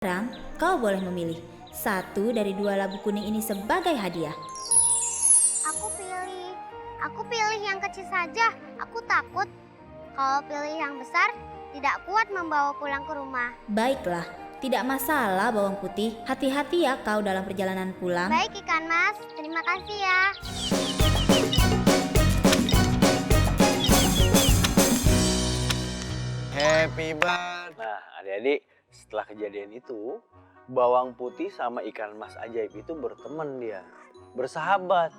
Sekarang, kau boleh memilih satu dari dua labu kuning ini sebagai hadiah. Aku pilih yang kecil saja. Aku takut. Kalau pilih yang besar, tidak kuat membawa pulang ke rumah. Baiklah, tidak masalah bawang putih. Hati-hati ya kau dalam perjalanan pulang. Baik ikan mas, terima kasih ya. Happy birthday. Nah, adik-adik, setelah kejadian itu, bawang putih sama ikan mas ajaib itu berteman dia, bersahabat.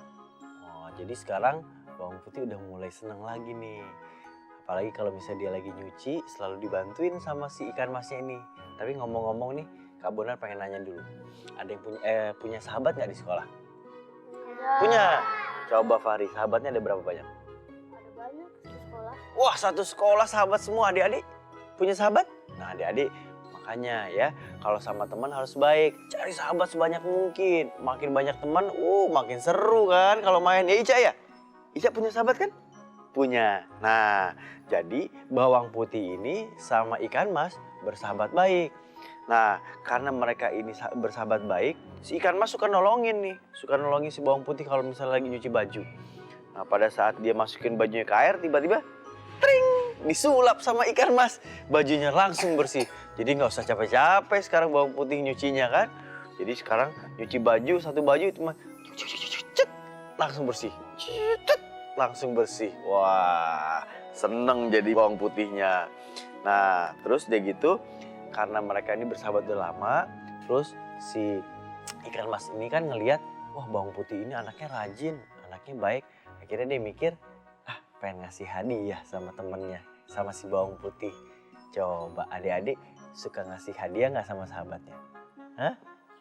Oh, jadi sekarang bawang putih udah mulai seneng lagi nih. Apalagi kalau misalnya dia lagi nyuci, selalu dibantuin sama si ikan masnya ini. Tapi ngomong-ngomong nih, Kak Bonar pengen nanya dulu. Ada yang punya sahabat nggak di sekolah? Punya. Coba Fahri, sahabatnya ada berapa banyak? Ada banyak di sekolah. Wah, satu sekolah sahabat semua adik-adik. Punya sahabat? Nah, adik-adik makanya ya, kalau sama teman harus baik. Cari sahabat sebanyak mungkin. Makin banyak teman, makin seru kan kalau main. Ya Ica ya? Ica punya sahabat kan? Punya. Nah, jadi bawang putih ini sama ikan mas bersahabat baik. Nah, karena mereka ini bersahabat baik, si ikan mas suka nolongin nih. Suka nolongin si bawang putih kalau misalnya lagi nyuci baju. Nah, pada saat dia masukin bajunya ke air, tiba-tiba tring, disulap sama ikan mas. Bajunya langsung bersih. Jadi nggak usah capek-capek sekarang bawang putih nyucinya kan. Jadi sekarang nyuci baju, satu baju cuma langsung bersih. Langsung bersih. Wah, seneng jadi bawang putihnya. Nah, terus dia gitu, karena mereka ini bersahabat udah lama, terus si ikan mas ini kan ngelihat, wah bawang putih ini anaknya rajin, anaknya baik. Akhirnya dia mikir, pengen ngasih hadiah sama temennya, sama si bawang putih. Coba adik-adik suka ngasih hadiah nggak sama sahabatnya? Hah?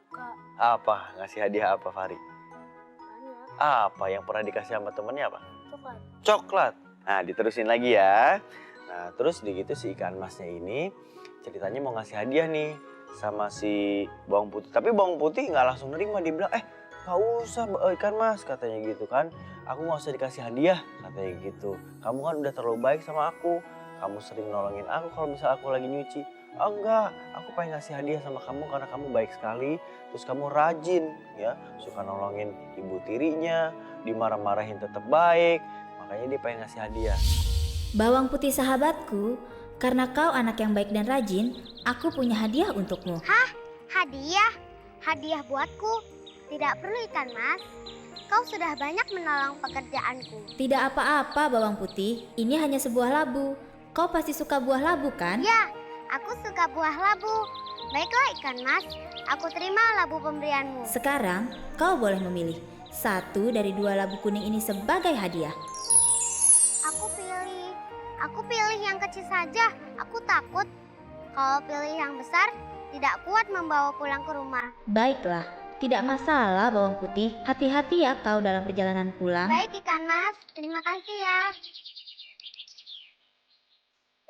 Suka. Apa? Ngasih hadiah apa, Fahri? Banyak. Apa yang pernah dikasih sama temennya apa? Coklat. Coklat. Nah, diterusin lagi ya. Nah, terus gitu si ikan masnya ini ceritanya mau ngasih hadiah nih sama si bawang putih. Tapi bawang putih nggak langsung nerima, dia bilang, nggak usah ikan mas, katanya gitu kan. Aku nggak usah dikasih hadiah, katanya gitu. Kamu kan udah terlalu baik sama aku. Kamu sering nolongin aku kalau misal aku lagi nyuci. Oh enggak, aku pengen ngasih hadiah sama kamu karena kamu baik sekali. Terus kamu rajin ya, suka nolongin ibu tirinya, dimarah-marahin tetap baik. Makanya dia pengen ngasih hadiah. Bawang putih sahabatku, karena kau anak yang baik dan rajin, aku punya hadiah untukmu. Hadiah? Hadiah buatku? Tidak perlu ikan mas. Kau sudah banyak menolong pekerjaanku. Tidak apa-apa bawang putih, ini hanya sebuah labu. Kau pasti suka buah labu kan? Ya, aku suka buah labu. Baiklah ikan mas, aku terima labu pemberianmu. Sekarang, kau boleh memilih satu dari dua labu kuning ini sebagai hadiah. Aku pilih yang kecil saja. Aku takut. Kalau pilih yang besar, tidak kuat membawa pulang ke rumah. Baiklah, tidak masalah bawang putih. Hati-hati ya kau dalam perjalanan pulang. Baik ikan mas, terima kasih ya.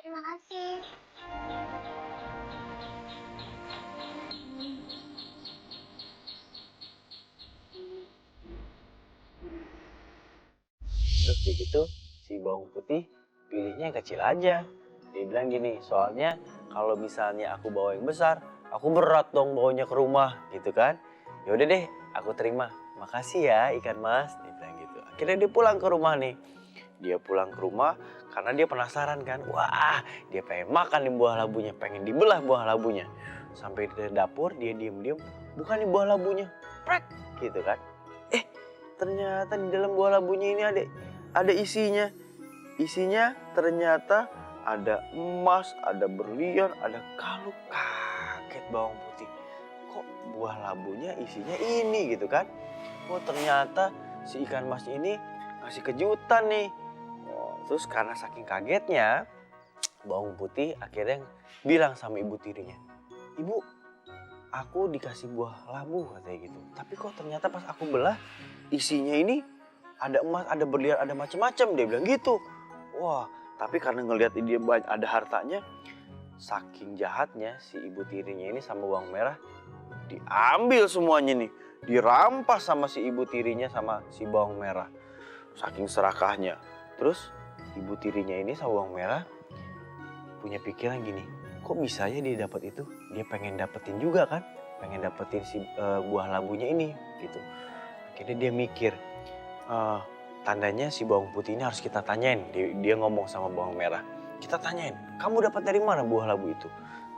Terima kasih. Terus begitu si bawang putih pilihnya yang kecil aja. Dia bilang gini, soalnya kalau misalnya aku bawa yang besar, aku berat dong bawanya ke rumah gitu kan. Ya udah deh, aku terima. Makasih ya ikan mas, dia bilang gitu. Akhirnya dia pulang ke rumah nih. Dia pulang ke rumah karena dia penasaran kan. Wah, dia pengen makan nih buah labunya, pengen dibelah buah labunya. Sampai di dapur dia diem-diem, bukan nih buah labunya. Prek, gitu kan. Ternyata di dalam buah labunya ini ada isinya. Isinya ternyata ada emas, ada berlian, ada kalung. Kaget bawang putih. Kok buah labunya isinya ini gitu kan? Oh ternyata si ikan mas ini ngasih kejutan nih. Oh, terus karena saking kagetnya, bawang putih akhirnya bilang sama ibu tirinya, "Ibu, aku dikasih buah labu," katanya gitu. Tapi kok ternyata pas aku belah, isinya ini ada emas, ada berlian, ada macam-macam. Dia bilang gitu. Wah, tapi karena ngelihat dia ada hartanya, saking jahatnya si ibu tirinya ini sama bawang merah diambil semuanya nih. Dirampas sama si ibu tirinya sama si bawang merah. Saking serakahnya. Terus ibu tirinya ini sama bawang merah punya pikiran gini, kok bisa ya dia dapat itu? dia pengen dapetin juga kan, pengen dapetin si buah labunya ini gitu. Akhirnya dia mikir, tandanya si bawang putih ini harus kita tanyain. Dia ngomong sama bawang merah, kita tanyain, kamu dapat dari mana buah labu itu?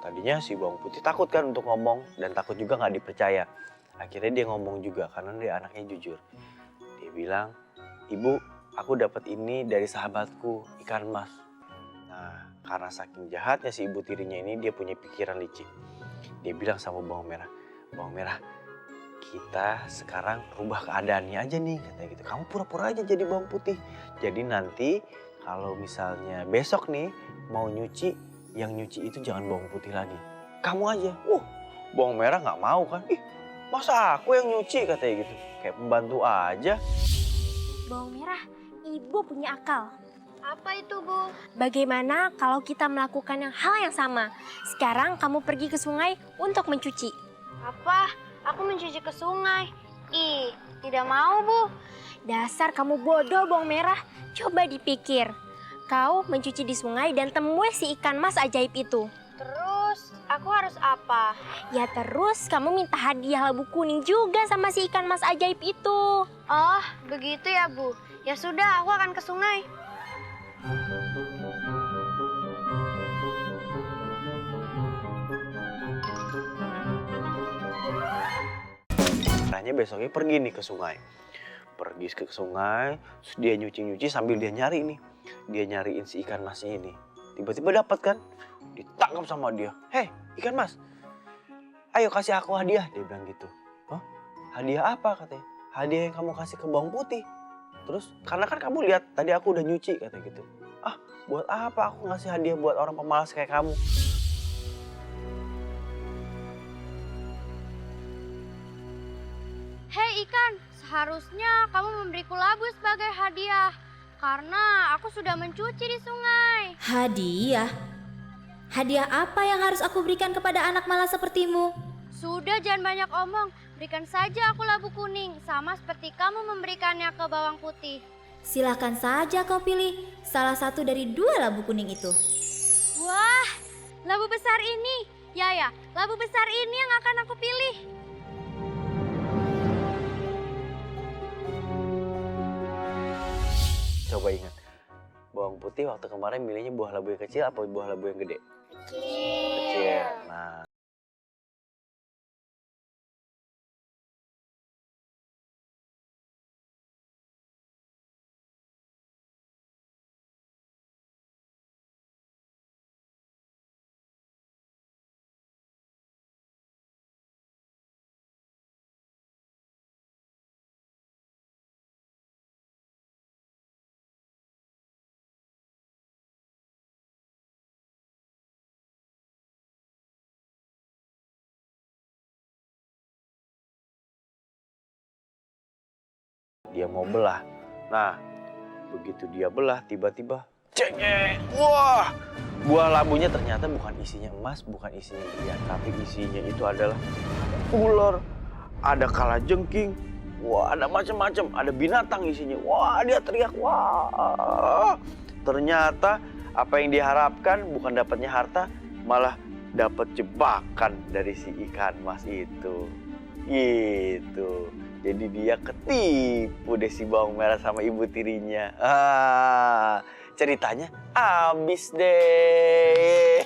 Tadinya si bawang putih takut kan untuk ngomong dan takut juga nggak dipercaya. Akhirnya dia ngomong juga karena dia anaknya jujur. Dia bilang, ibu, aku dapat ini dari sahabatku, ikan mas. Nah, karena saking jahatnya si ibu tirinya ini, dia punya pikiran licik. Dia bilang sama bawang merah, kita sekarang rubah keadaannya aja nih, katanya gitu. Kamu pura-pura aja jadi bawang putih. Jadi nanti kalau misalnya besok nih mau nyuci, yang nyuci itu jangan bawang putih lagi. Kamu aja. Bawang merah nggak mau kan? Ih, masa aku yang nyuci, katanya gitu. Kayak pembantu aja. Bawang merah, ibu punya akal. Apa itu, Bu? Bagaimana kalau kita melakukan hal yang sama? Sekarang kamu pergi ke sungai untuk mencuci. Apa? Aku mencuci ke sungai. Ih, tidak mau, Bu. Dasar kamu bodoh, bawang merah. Coba dipikir. Kau mencuci di sungai dan temui si ikan mas ajaib itu. Terus, aku harus apa? Ya terus kamu minta hadiah labu kuning juga sama si ikan mas ajaib itu. Oh, begitu ya, Bu. Ya sudah, aku akan ke sungai. Caranya besoknya pergi nih ke sungai. Pergi ke sungai, terus dia nyuci-nyuci sambil dia nyari nih. Dia nyariin si ikan masnya ini. Tiba-tiba dapat kan? Ditangkap sama dia. Hei, ikan mas, ayo kasih aku hadiah. Dia bilang gitu. Hah? Hadiah apa, katanya? Hadiah yang kamu kasih ke bawang putih. Terus, karena kan kamu lihat tadi aku udah nyuci, katanya gitu. Ah, buat apa aku ngasih hadiah buat orang pemalas kayak kamu? Hei ikan, seharusnya kamu memberiku labu sebagai hadiah. Karena aku sudah mencuci di sungai. Hadiah? Hadiah apa yang harus aku berikan kepada anak malas sepertimu? Sudah, jangan banyak omong. Berikan saja aku labu kuning, sama seperti kamu memberikannya ke bawang putih. Silahkan saja kau pilih salah satu dari 2 labu kuning itu. Wah, labu besar ini. Ya, labu besar ini yang akan aku pilih. Coba ingat, bawang putih waktu kemarin milihnya buah labu yang kecil apa buah labu yang gede? Kecil. Nah, dia mau belah. Nah, begitu dia belah, tiba-tiba cengeng. Wah, buah labunya ternyata bukan isinya emas, bukan isinya berlian, tapi isinya itu adalah ular, ada kalajengking, wah ada macam-macam, ada binatang isinya. Wah, dia teriak, wah. Ternyata apa yang diharapkan bukan dapatnya harta, malah dapat jebakan dari si ikan mas itu. Gitu. Jadi dia ketipu deh si bawang merah sama ibu tirinya. Ceritanya habis deh.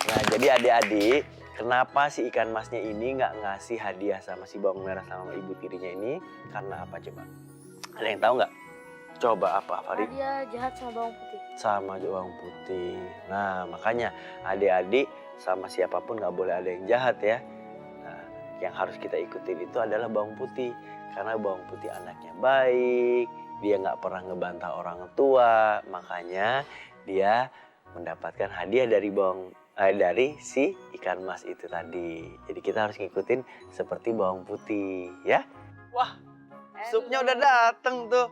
Nah, jadi adik-adik, kenapa si ikan masnya ini nggak ngasih hadiah sama si bawang merah sama ibu tirinya ini? Karena apa coba? Ada yang tahu nggak? Coba apa, Farid? Dia jahat sama bawang putih. Sama bawang putih. Nah, makanya adik-adik sama siapapun nggak boleh ada yang jahat ya. Yang harus kita ikutin itu adalah bawang putih. Karena bawang putih anaknya baik, dia nggak pernah ngebantah orang tua, makanya dia mendapatkan hadiah dari si ikan mas itu tadi. Jadi kita harus ngikutin seperti bawang putih, ya. Wah, supnya udah dateng tuh.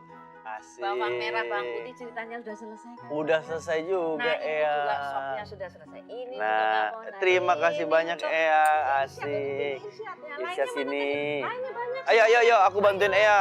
Asik. Bawang merah, bawang putih ceritanya sudah selesai kan? Udah selesai juga, Nah, ini Ea. juga sopnya sudah selesai. Ini Nah, juga bawang. terima kasih ini banyak, cocok. Ea. Siap, Asik. siap. Yang Isya lainnya mana sini. tadi? Lainnya banyak. Ayo, aku bantuin Ea,